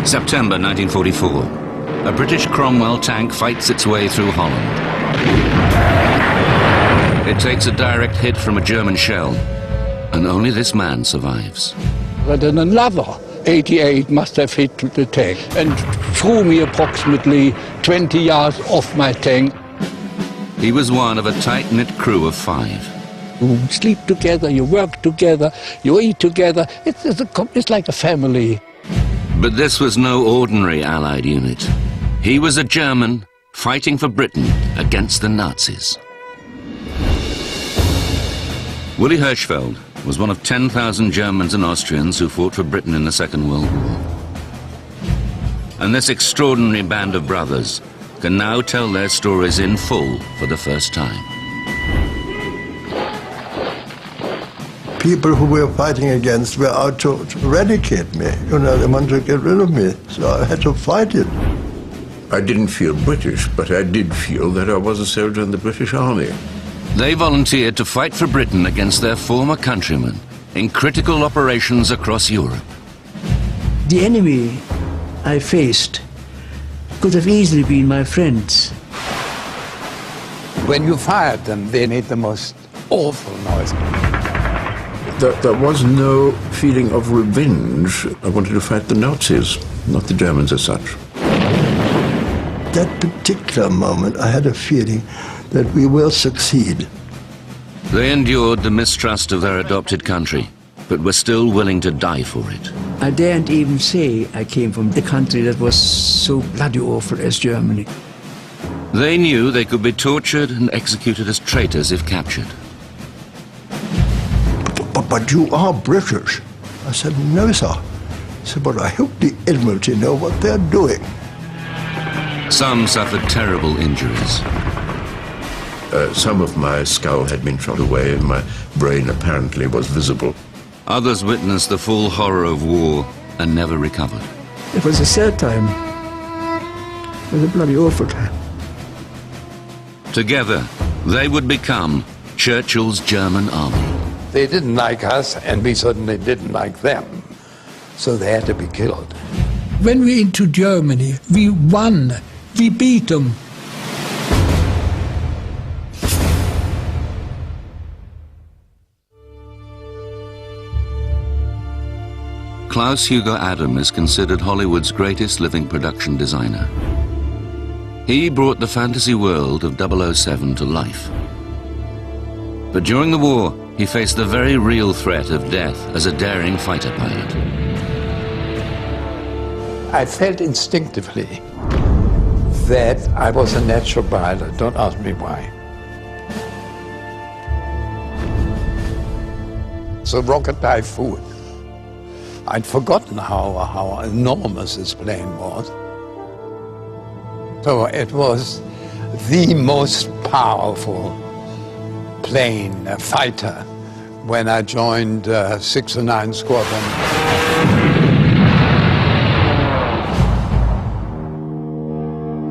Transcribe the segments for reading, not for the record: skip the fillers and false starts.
September 1944. A British Cromwell tank fights its way through Holland. It takes a direct hit from a German shell, and only this man survives. But then another 88 must have hit the tank and threw me approximately 20 yards off my tank. He was one of a tight-knit crew of 5. You sleep together, you work together, you eat together. It's like a family. But this was no ordinary Allied unit. He was a German fighting for Britain against the Nazis. Willy Hirschfeld was one of 10,000 Germans and Austrians who fought for Britain in the Second World War. And this extraordinary band of brothers can now tell their stories in full for the first time. People who we were fighting against were out to eradicate me. You know, they wanted to get rid of me, so I had to fight it. I didn't feel British, but I did feel that I was a soldier in the British Army. They volunteered to fight for Britain against their former countrymen in critical operations across Europe. The enemy I faced could have easily been my friends. When you fired them, they made the most awful noise. There was no feeling of revenge. I wanted to fight the Nazis, not the Germans as such. That particular moment, I had a feeling that we will succeed. They endured the mistrust of their adopted country, but were still willing to die for it. I daren't even say I came from the country that was so bloody awful as Germany. They knew they could be tortured and executed as traitors if captured. But you are British. I said, no, sir. I said, but I hope the Admiralty know what they're doing. Some suffered terrible injuries. Some of my skull had been shot away and my brain apparently was visible. Others witnessed the full horror of war and never recovered. It was a sad time. It was a bloody awful time. Together, they would become Churchill's German Army. They didn't like us, and we certainly didn't like them. So they had to be killed. When we into Germany, we won. We beat them. Klaus Hugo Adam is considered Hollywood's greatest living production designer. He brought the fantasy world of 007 to life. But during the war, he faced the very real threat of death as a daring fighter pilot. I felt instinctively that I was a natural pilot. Don't ask me why. So Rocket Typhoon. I'd forgotten how enormous this plane was. So it was the most powerful plane, a fighter, when I joined 609 Squadron.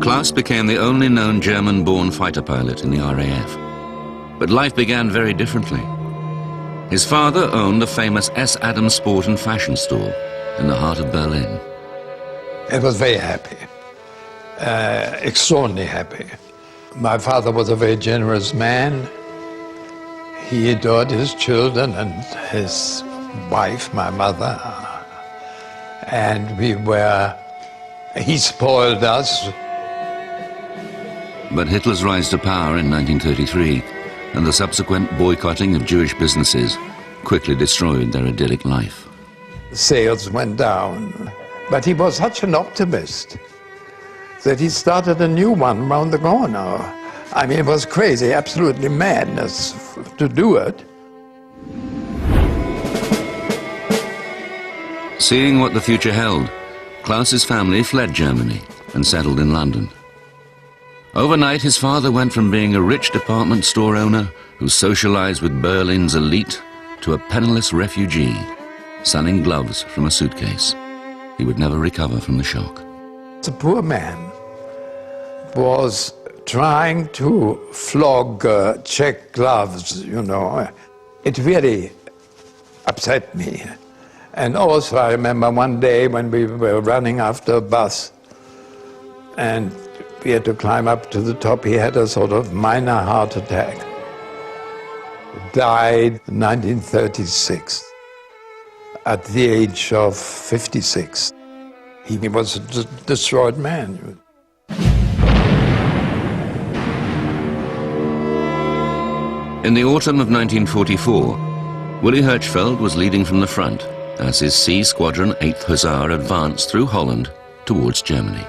Klaus became the only known German-born fighter pilot in the RAF. But life began very differently. His father owned the famous S. Adams sport and fashion store in the heart of Berlin. I was very happy, extraordinarily happy. My father was a very generous man. He adored his children and his wife, my mother. And he spoiled us. But Hitler's rise to power in 1933 and the subsequent boycotting of Jewish businesses quickly destroyed their idyllic life. Sales went down. But he was such an optimist that he started a new one around the corner. I mean, it was crazy, absolutely madness to do it. Seeing what the future held, Klaus's family fled Germany and settled in London. Overnight, his father went from being a rich department store owner who socialized with Berlin's elite to a penniless refugee, selling gloves from a suitcase. He would never recover from the shock. The poor man was trying to flog check gloves, you know. It really upset me. And also I remember one day when we were running after a bus and we had to climb up to the top. He had a sort of minor heart attack. Died in 1936 at the age of 56. He was a destroyed man. In the autumn of 1944, Willy Hirschfeld was leading from the front as his C Squadron 8th Hussar advanced through Holland towards Germany.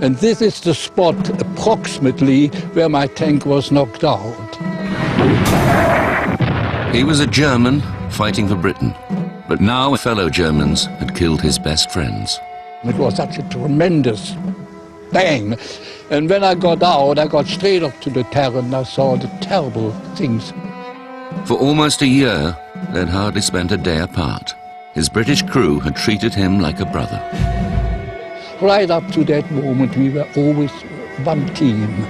And this is the spot approximately where my tank was knocked out. He was a German fighting for Britain, but now fellow Germans had killed his best friends. It was such a tremendous bang. And when I got out, I got straight up to the terrain and I saw the terrible things. For almost a year, they'd hardly spent a day apart. His British crew had treated him like a brother. Right up to that moment, we were always one team.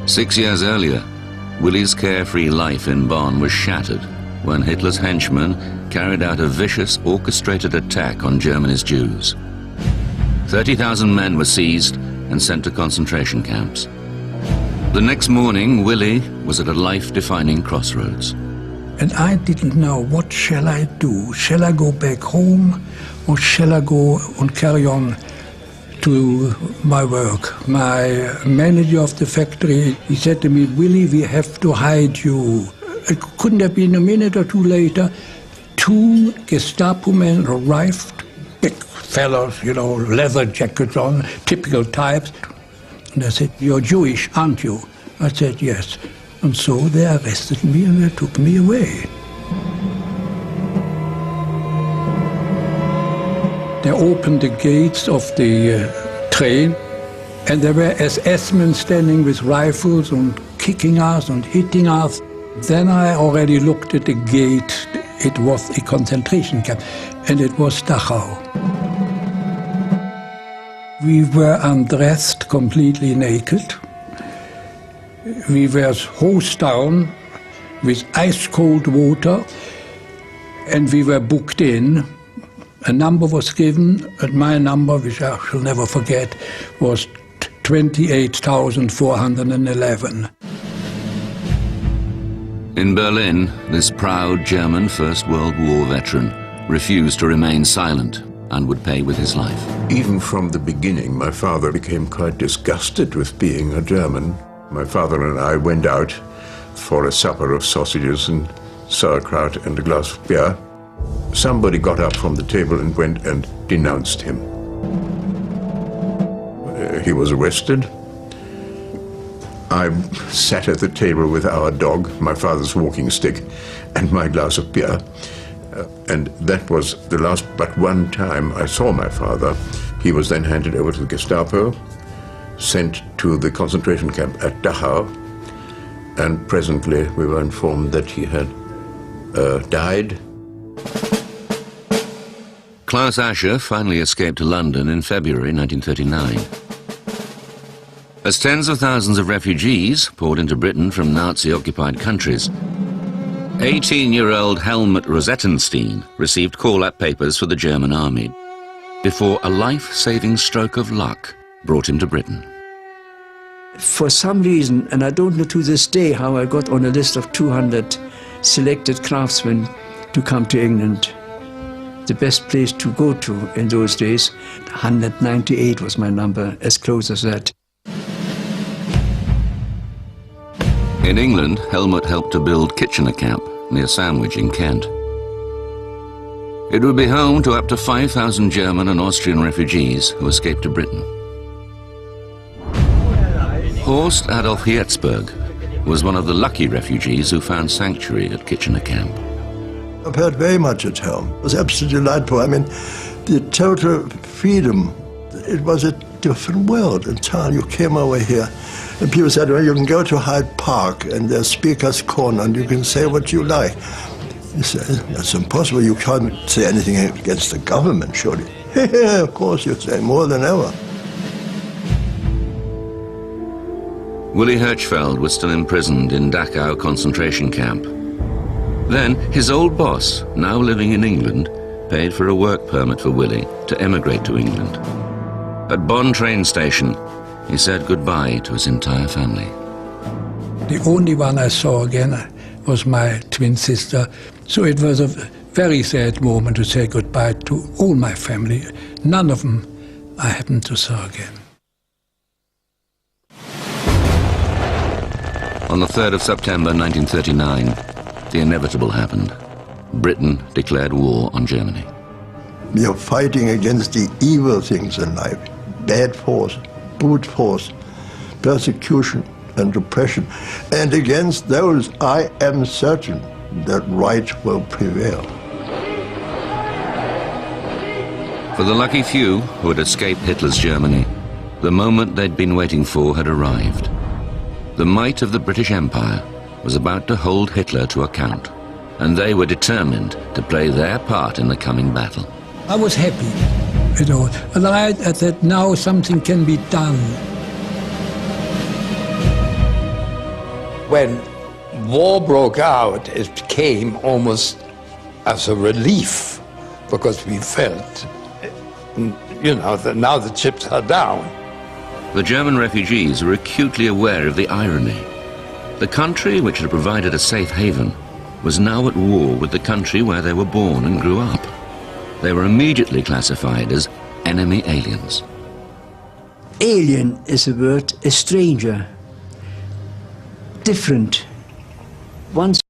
Six years earlier, Willy's carefree life in Bonn was shattered when Hitler's henchmen carried out a vicious, orchestrated attack on Germany's Jews. 30,000 men were seized and sent to concentration camps. The next morning, Willy was at a life-defining crossroads. And I didn't know, what shall I do? Shall I go back home or shall I go and carry on to my work? My manager of the factory, he said to me, Willy, we have to hide you. It couldn't have been a minute or two later. 2 Gestapo men arrived, big fellows, you know, leather jackets on, typical types. And I said, you're Jewish, aren't you? I said, yes. And so they arrested me and they took me away. They opened the gates of the train and there were SS-men standing with rifles and kicking us and hitting us. Then I already looked at the gate. It was a concentration camp, and it was Dachau. We were undressed, completely naked. We were hosed down with ice-cold water, and we were booked in. A number was given, and my number, which I shall never forget, was 28,411. In Berlin, this proud German First World War veteran refused to remain silent and would pay with his life. Even from the beginning, my father became quite disgusted with being a German. My father and I went out for a supper of sausages and sauerkraut and a glass of beer. Somebody got up from the table and went and denounced him. He was arrested. I sat at the table with our dog, my father's walking stick, and my glass of beer. And that was the last but one time I saw my father. He was then handed over to the Gestapo, sent to the concentration camp at Dachau, and presently we were informed that he had died. Klaus Ascher finally escaped to London in February 1939. As tens of thousands of refugees poured into Britain from Nazi-occupied countries, 18-year-old Helmut Rosettenstein received call-up papers for the German army before a life-saving stroke of luck brought him to Britain. For some reason, and I don't know to this day how I got on a list of 200 selected craftsmen to come to England. The best place to go to in those days, 198 was my number, as close as that. In England, Helmut helped to build Kitchener Camp near Sandwich in Kent. It would be home to up to 5,000 German and Austrian refugees who escaped to Britain. Horst Adolf Herzberg was one of the lucky refugees who found sanctuary at Kitchener Camp. I've heard very much at home. It was absolutely delightful. I mean, the total freedom, it was a different world entirely. You came over here and people said, well, you can go to Hyde Park and there's Speaker's Corner and you can say what you like. You say, that's impossible. You can't say anything against the government, surely. Yeah, of course, you say more than ever. Willy Hirschfeld was still imprisoned in Dachau concentration camp. Then his old boss, now living in England, paid for a work permit for Willy to emigrate to England. At Bonn train station, he said goodbye to his entire family. The only one I saw again was my twin sister, so it was a very sad moment to say goodbye to all my family. None of them I happened to saw again. On the 3rd of September 1939, the inevitable happened. Britain declared war on Germany. We are fighting against the evil things in life, bad force, brute force, persecution and repression. And against those, I am certain that right will prevail. For the lucky few who had escaped Hitler's Germany, the moment they'd been waiting for had arrived. The might of the British Empire was about to hold Hitler to account, and they were determined to play their part in the coming battle. I was happy, and I thought now something can be done. When war broke out, it came almost as a relief, because we felt, that now the chips are down. The German refugees were acutely aware of the irony. The country which had provided a safe haven was now at war with the country where they were born and grew up. They were immediately classified as enemy aliens. Alien is a word, a stranger, different. Once.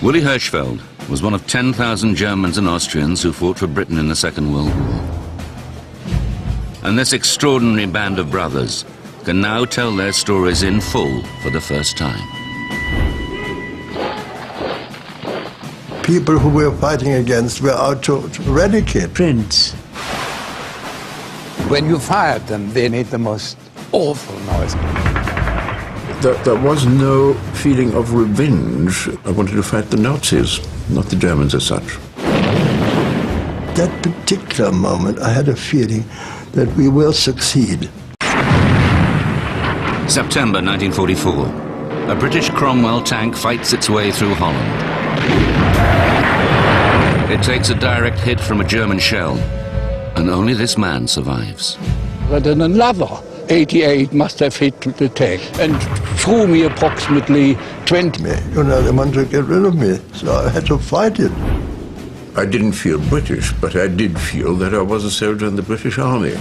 Willy Hirschfeld was one of 10,000 Germans and Austrians who fought for Britain in the Second World War. And this extraordinary band of brothers can now tell their stories in full for the first time. People who we were fighting against were out to eradicate. Prince. When you fired them, they made the most awful noise. There was no feeling of revenge. I wanted to fight the Nazis, not the Germans as such. That particular moment, I had a feeling that we will succeed. September 1944. A British Cromwell tank fights its way through Holland. It takes a direct hit from a German shell, and only this man survives. But then another 88 must have hit the tank and threw me approximately 20. They wanted to get rid of me, so I had to fight it. I didn't feel British, but I did feel that I was a soldier in the British Army.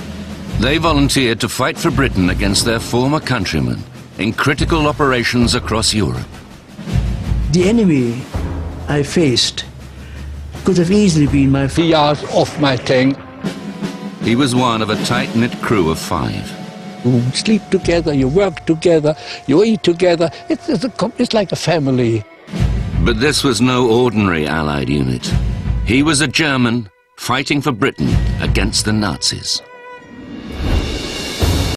They volunteered to fight for Britain against their former countrymen in critical operations across Europe. The enemy I faced could have easily been my He asked off my tank. He was one of a tight-knit crew of 5. You sleep together, you work together, you eat together. It's like a family. But this was no ordinary Allied unit. He was a German fighting for Britain against the Nazis.